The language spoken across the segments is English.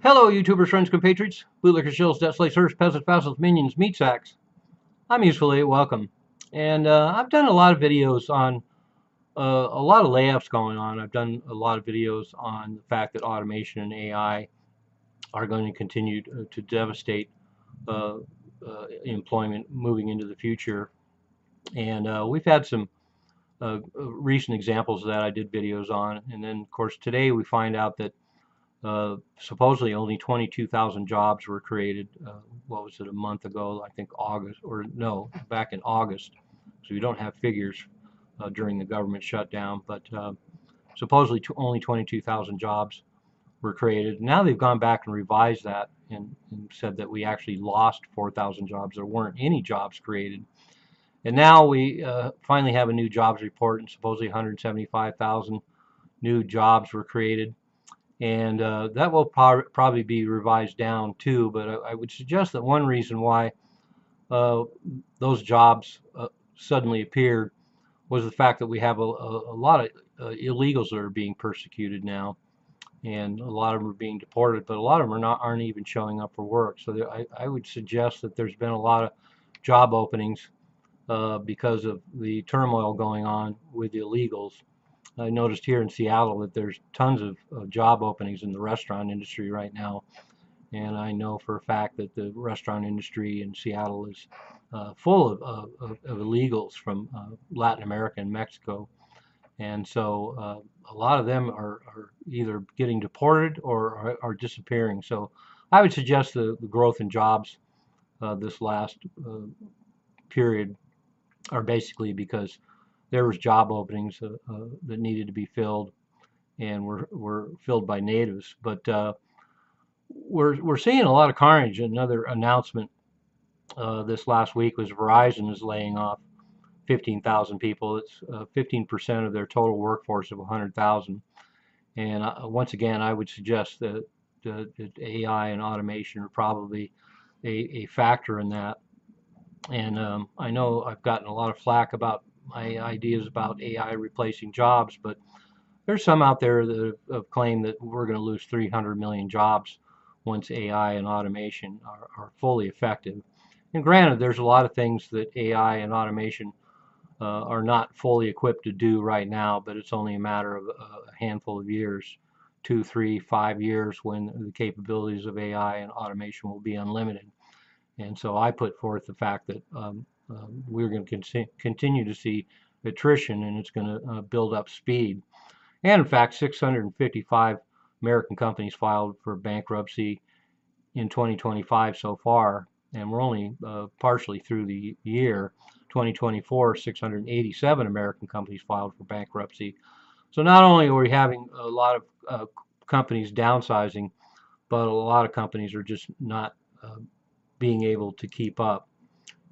Hello, YouTubers, friends, compatriots, bootlickers, shills, debt slaves, serfs, peasants, vassals, minions, meat sacks. I'm usefully welcome. And I've done a lot of videos on a lot of layoffs going on. I've done a lot of videos on the fact that automation and AI are going to continue to devastate uh, employment moving into the future. And we've had some recent examples of that I did videos on. And then, of course, today we find out that supposedly only 22,000 jobs were created. What was it, a month ago? I think August, or no, back in August. So we don't have figures during the government shutdown, but supposedly only 22,000 jobs were created. Now they've gone back and revised that and said that we actually lost 4,000 jobs. There weren't any jobs created. And now we finally have a new jobs report, and supposedly 175,000 new jobs were created. And that will probably be revised down too. But I would suggest that one reason why uh, those jobs suddenly appeared was the fact that we have a lot of illegals that are being persecuted now, and a lot of them are being deported, but a lot of them aren't even showing up for work. So I would suggest that there's been a lot of job openings because of the turmoil going on with the illegals. I noticed here in Seattle that there's tons of job openings in the restaurant industry right now, and I know for a fact that the restaurant industry in Seattle is full of illegals from Latin America and Mexico, and so a lot of them are either getting deported or are disappearing. So I would suggest the growth in jobs this last period are basically because there was job openings that needed to be filled and were filled by natives. But we're seeing a lot of carnage. Another announcement this last week was Verizon is laying off 15,000 people. It's 15% of their total workforce of 100,000. And once again, I would suggest that AI and automation are probably a factor in that. And I know I've gotten a lot of flack about my ideas about AI replacing jobs, but there's some out there that have claimed that we're going to lose 300 million jobs once AI and automation are fully effective. And granted, there's a lot of things that AI and automation are not fully equipped to do right now, but it's only a matter of a handful of years, 2, 3, 5 years, when the capabilities of AI and automation will be unlimited. And so I put forth the fact that we're going to continue to see attrition, and it's going to build up speed. And in fact, 655 American companies filed for bankruptcy in 2025 so far, and we're only partially through the year. 2024, 687 American companies filed for bankruptcy. So not only are we having a lot of companies downsizing, but a lot of companies are just not being able to keep up.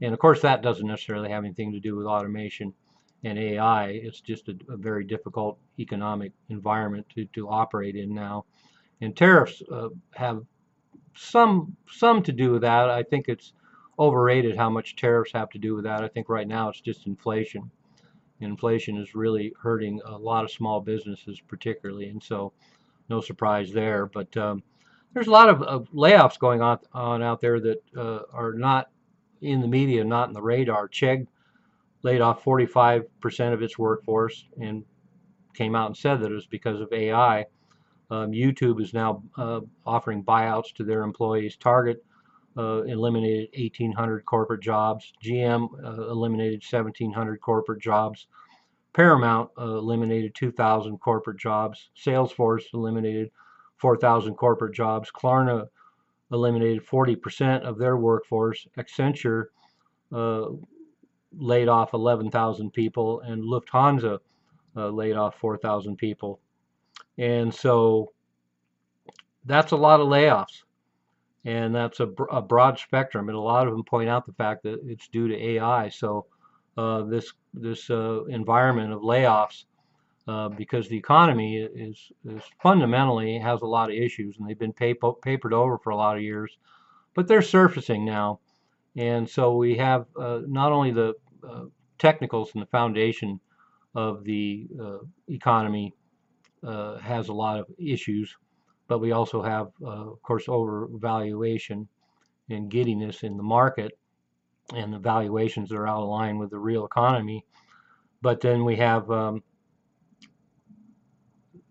And of course, that doesn't necessarily have anything to do with automation and AI. It's just a very difficult economic environment to operate in now. And tariffs have some to do with that. I think it's overrated how much tariffs have to do with that. I think right now it's just inflation. Inflation is really hurting a lot of small businesses, particularly, and so no surprise there. But there's a lot of layoffs going on out there that are not in the media, not in the radar. Chegg laid off 45% of its workforce and came out and said that it was because of AI. YouTube is now offering buyouts to their employees. Target eliminated 1,800 corporate jobs. GM eliminated 1,700 corporate jobs. Paramount eliminated 2,000 corporate jobs. Salesforce eliminated 4,000 corporate jobs. Klarna eliminated 40% of their workforce. Accenture uh, laid off 11,000 people, and Lufthansa laid off 4,000 people. And so that's a lot of layoffs, and that's a broad spectrum. And a lot of them point out the fact that it's due to AI. So this environment of layoffs, because the economy is fundamentally has a lot of issues, and they've been papered over for a lot of years, but they're surfacing now. And so we have not only the technicals and the foundation of the economy has a lot of issues, but we also have, of course, overvaluation and giddiness in the market, and the valuations that are out of line with the real economy. But then we have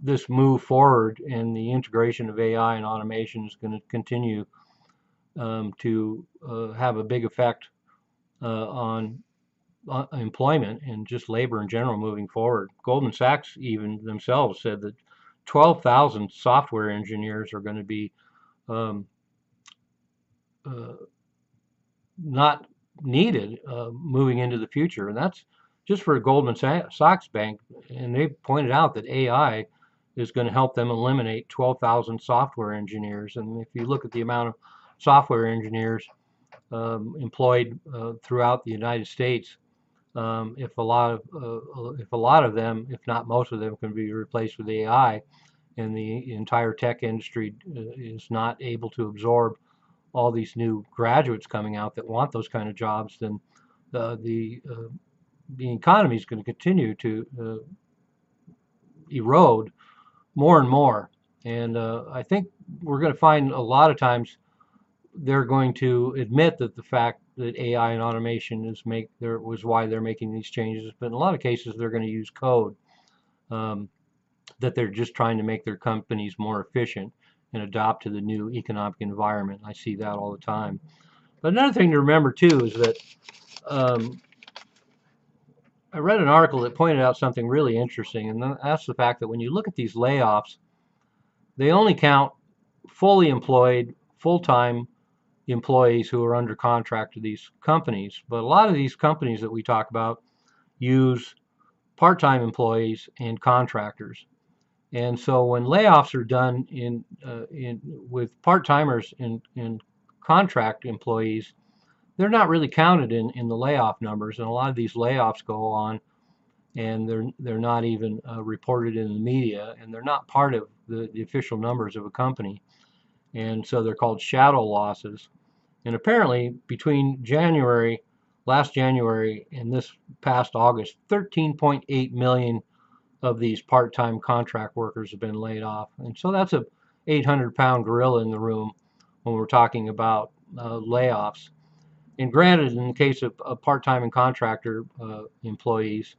this move forward, and the integration of AI and automation is going to continue to have a big effect on employment and just labor in general moving forward. Goldman Sachs even themselves said that 12,000 software engineers are going to be um, uh, not needed moving into the future, and that's just for Goldman Sachs Bank. And they pointed out that AI is going to help them eliminate 12,000 software engineers. And if you look at the amount of software engineers employed throughout the United States, if a lot of them, if not most of them, can be replaced with AI, and the entire tech industry is not able to absorb all these new graduates coming out that want those kind of jobs, then the economy is going to continue to erode more and more. And I think we're going to find a lot of times they're going to admit that the fact that AI and automation was why they're making these changes, but in a lot of cases they're going to use code um, that they're just trying to make their companies more efficient and adapt to the new economic environment. I see that all the time. But another thing to remember too is that um, I read an article that pointed out something really interesting, and that's the fact that when you look at these layoffs, they only count fully employed, full-time employees who are under contract to these companies. But a lot of these companies that we talk about use part-time employees and contractors. And so when layoffs are done with part-timers and contract employees, they're not really counted in the layoff numbers. And a lot of these layoffs go on, and they're not even reported in the media, and they're not part of the official numbers of a company. And so they're called shadow losses. And apparently between last January and this past August, 13.8 million of these part-time contract workers have been laid off. And so that's a 800-pound gorilla in the room when we're talking about layoffs. And granted, in the case of part-time and contracted employees,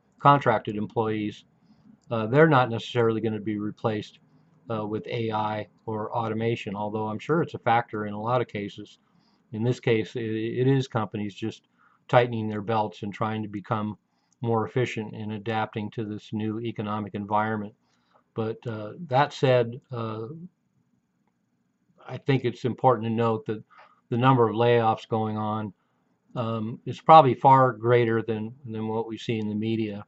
they're not necessarily going to be replaced with AI or automation, although I'm sure it's a factor in a lot of cases. In this case, it is companies just tightening their belts and trying to become more efficient in adapting to this new economic environment. But that said, I think it's important to note that the number of layoffs going on is probably far greater than what we see in the media.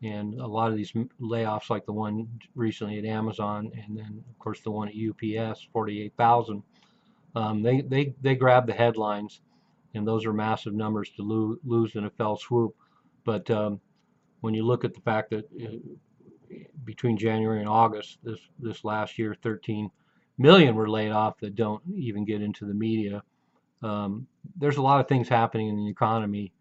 And a lot of these layoffs, like the one recently at Amazon, and then of course the one at UPS, 48,000, they grab the headlines, and those are massive numbers to lose in a fell swoop. But when you look at the fact that between January and August this last year, 13 million were laid off that don't even get into the media. There's a lot of things happening in the economy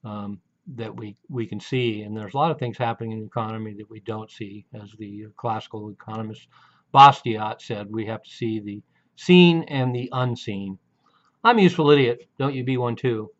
that we can see, and there's a lot of things happening in the economy that we don't see. As the classical economist Bastiat said, we have to see the seen and the unseen. I'm a useful idiot. Don't you be one too.